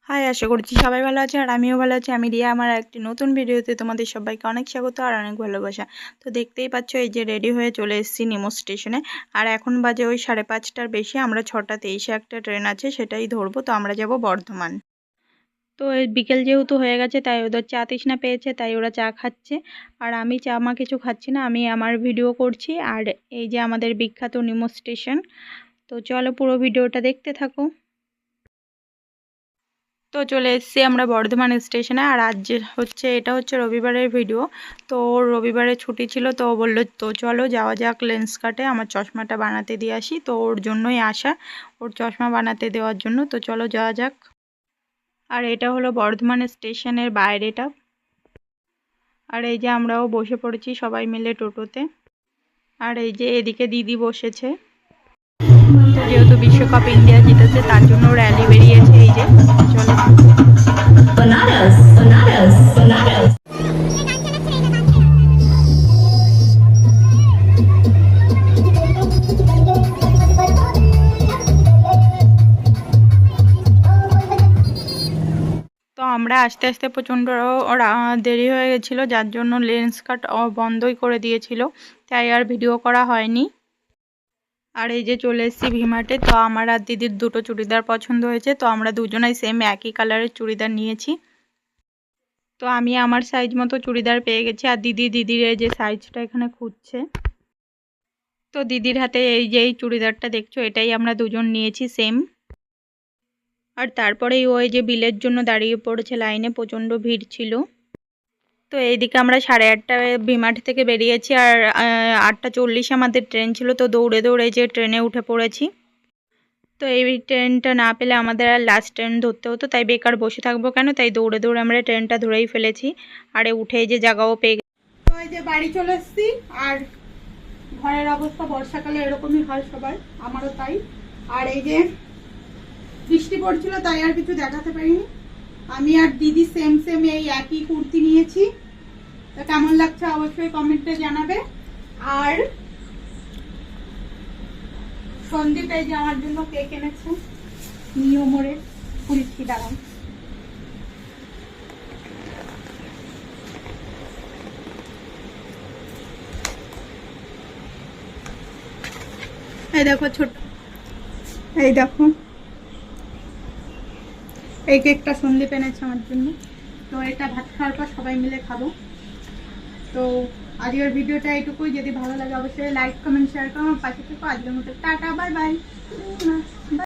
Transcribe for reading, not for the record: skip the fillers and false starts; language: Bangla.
হাই, আশা করছি সবাই ভালো আছে আর আমিও ভালো আছি। আমি রিয়া, আমার একটি নতুন ভিডিওতে তোমাদের সবাইকে অনেক স্বাগত আর অনেক ভালোবাসা। তো দেখতেই পাচ্ছ, এই যে রেডি হয়ে চলে এসেছি নিমো স্টেশনে। আর এখন বাজে ওই 5:30টার বেশি। আমরা 6:23-এ একটা ট্রেন আছে, সেটাই ধরবো। তো আমরা যাব বর্ধমান। তো এই বিকেল যেহেতু হয়ে গেছে, তাই ওদের চা তৃষ্ণা পেয়েছে, তাই ওরা চা খাচ্ছে। আর আমি চা কিছু খাচ্ছি না, আমি আমার ভিডিও করছি। আর এই যে আমাদের বিখ্যাত নিমো স্টেশন। তো চলো পুরো ভিডিওটা দেখতে থাকো। তো চলে এসেছি আমরা বর্ধমান স্টেশনে। আর আজ এটা হচ্ছে রবিবারের ভিডিও। তো ওর রবিবারে ছুটি ছিল, তো ও বললো তো চলো যাওয়া যাক লেন্স কাটে, আমার চশমাটা বানাতে দিয়ে আসি। তো ওর জন্যই আসা, ওর চশমা বানাতে দেওয়ার জন্য। তো চলো যাওয়া যাক। আর এটা হলো বর্ধমান স্টেশনের বাইরেটা। আর এই যে আমরাও বসে পড়েছি সবাই মিলে টোটোতে। আর এই যে এদিকে দিদি বসেছে। তো যেহেতু বিশ্বকাপ ইন্ডিয়া জিতেছে, তার জন্য র্যালি বেরিয়েছে। এই যে চলো। Bananas, bananas, bananas. তো আমরা আস্তে আস্তে প্রচণ্ড দেরি হয়ে গেছিলো, যার জন্য লেন্স কাট বন্ধই করে দিয়েছিল, তাই আর ভিডিও করা হয়নি। আর এই যে চলে এসেছি ভিমার্টে। তো আমার আর দিদির দুটো চুড়িদার পছন্দ হয়েছে, তো আমরা দুজনাই সেম একই কালারের চুড়িদার নিয়েছি। তো আমি আমার সাইজ মতো চুড়িদার পেয়ে গেছি, আর দিদির এই যে সাইজটা এখানে খুঁজছে। তো দিদির হাতে এই যে এই চুড়িদারটা দেখছো, এটাই আমরা দুজন নিয়েছি সেম। আর তারপরেই ওই যে বিলের জন্য দাঁড়িয়ে পড়েছে লাইনে, প্রচণ্ড ভিড় ছিল। তো এইদিকে আমরা 8:30টায় ভিমার্ট থেকে বেরিয়েছি। আর 8:40 আমাদের ট্রেন ছিল। তো দৌড়ে দৌড়ে যে ট্রেনে উঠে পড়েছি। তো এই ট্রেনটা না পেলে আমাদের আর লাস্ট ট্রেন ধরতে হতো, তাই বেকার বসে থাকবো কেন, তাই দৌড়ে দৌড়ে আমরা ট্রেনটা ধরেই ফেলেছি। আর উঠে যে জায়গাও পেয়ে গেছি। তো এই যে বাড়ি চলে এসেছি। আর ঘরের অবস্থা বর্ষাকালে এরকমই হয় সবার, আমারও তাই। আর এই যে বৃষ্টি পড়ছিল, তাই আর কিছু দেখাতে পারিনি। আমি আর দিদি সেম সেম এই একই কুর্তি নিয়েছি। তো কেমন লাগছে অবশ্যই কমেন্টে জানাবে। আর সন্দীপ এই যে আমার জন্য কেক এনেছে, নিয়মরে পুরিচ্ছি, দাঁড়ান। এই দেখো ছোট, এই দেখো এই কেকটা সন্দীপ এনেছে আমার জন্য। তো এটা ভাত খাওয়ার পর সবাই মিলে খাবো। তো আজকের ভিডিওটা এইটুকুই। যদি ভালো লাগে অবশ্যই লাইক কমেন্ট শেয়ার করো, আমার পাশে থেকো। আজকের মতো টাটা, বাই বাই।